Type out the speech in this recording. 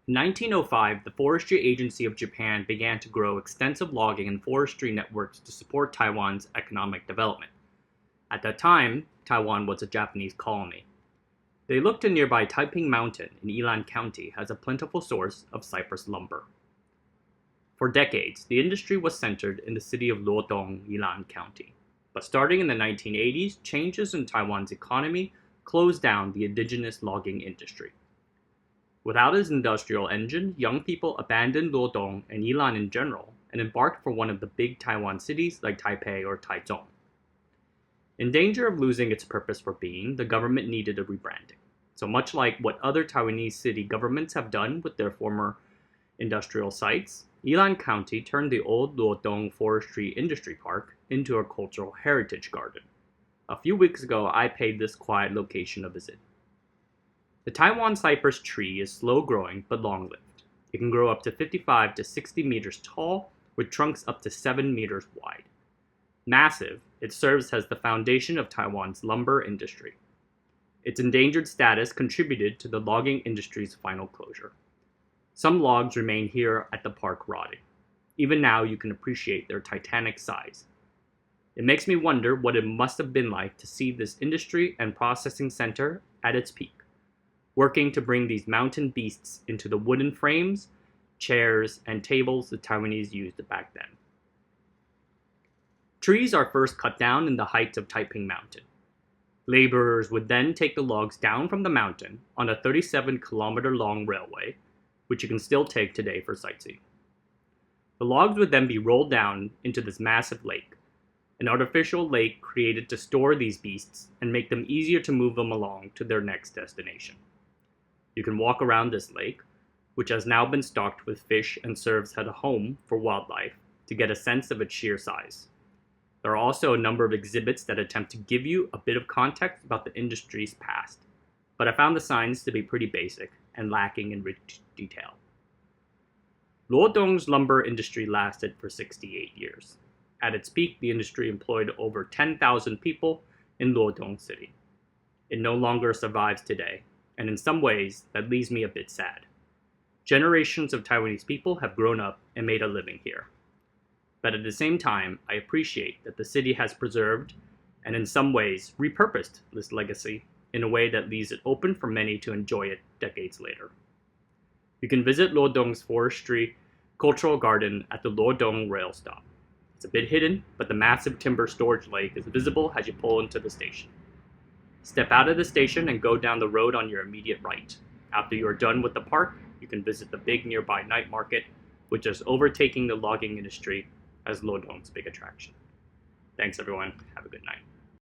In 1905, the Forestry Agency of Japan began to grow extensive logging and forestry networks to support Taiwan's economic development. At that time, Taiwan was a Japanese colony. They looked to nearby Taiping Mountain in Yilan County as a plentiful source of cypress lumber. For decades, the industry was centered in the city of Luodong, Yilan County. But starting in the 1980s, changes in Taiwan's economy closed down the indigenous logging industry. Without its industrial engine, young people abandoned Luodong and Yilan in general and embarked for one of the big Taiwan cities like Taipei or Taichung. In danger of losing its purpose for being, the government needed a rebranding. So much like what other Taiwanese city governments have done with their former industrial sites, Yilan County turned the old Luodong Forestry Industry Park into a cultural heritage garden. A few weeks ago, I paid this quiet location a visit. The Taiwan cypress tree is slow-growing but long-lived. It can grow up to 55 to 60 meters tall, with trunks up to 7 meters wide. Massive, it serves as the foundation of Taiwan's lumber industry. Its endangered status contributed to the logging industry's final closure. Some logs remain here at the park rotting. Even now, you can appreciate their titanic size. It makes me wonder what it must have been like to see this industry and processing center at its peak, working to bring these mountain beasts into the wooden frames, chairs, and tables the Taiwanese used back then. Trees are first cut down in the heights of Taiping Mountain. Laborers would then take the logs down from the mountain on a 37-kilometer-long railway, which you can still take today for sightseeing. The logs would then be rolled down into this massive lake, an artificial lake created to store these beasts and make them easier to move them along to their next destination. You can walk around this lake, which has now been stocked with fish and serves as a home for wildlife, to get a sense of its sheer size. There are also a number of exhibits that attempt to give you a bit of context about the industry's past, but I found the signs to be pretty basic and lacking in rich detail. Luodong's lumber industry lasted for 68 years. At its peak, the industry employed over 10,000 people in Luodong City. It no longer survives today, and in some ways, that leaves me a bit sad. Generations of Taiwanese people have grown up and made a living here. But at the same time, I appreciate that the city has preserved and in some ways repurposed this legacy in a way that leaves it open for many to enjoy it decades later. You can visit Luodong's Forestry Cultural Garden at the Luodong rail stop. It's a bit hidden, but the massive timber storage lake is visible as you pull into the station. Step out of the station and go down the road on your immediate right. After you are done with the park, you can visit the big nearby night market, which is overtaking the logging industry as Luodong's big attraction. Thanks everyone, have a good night.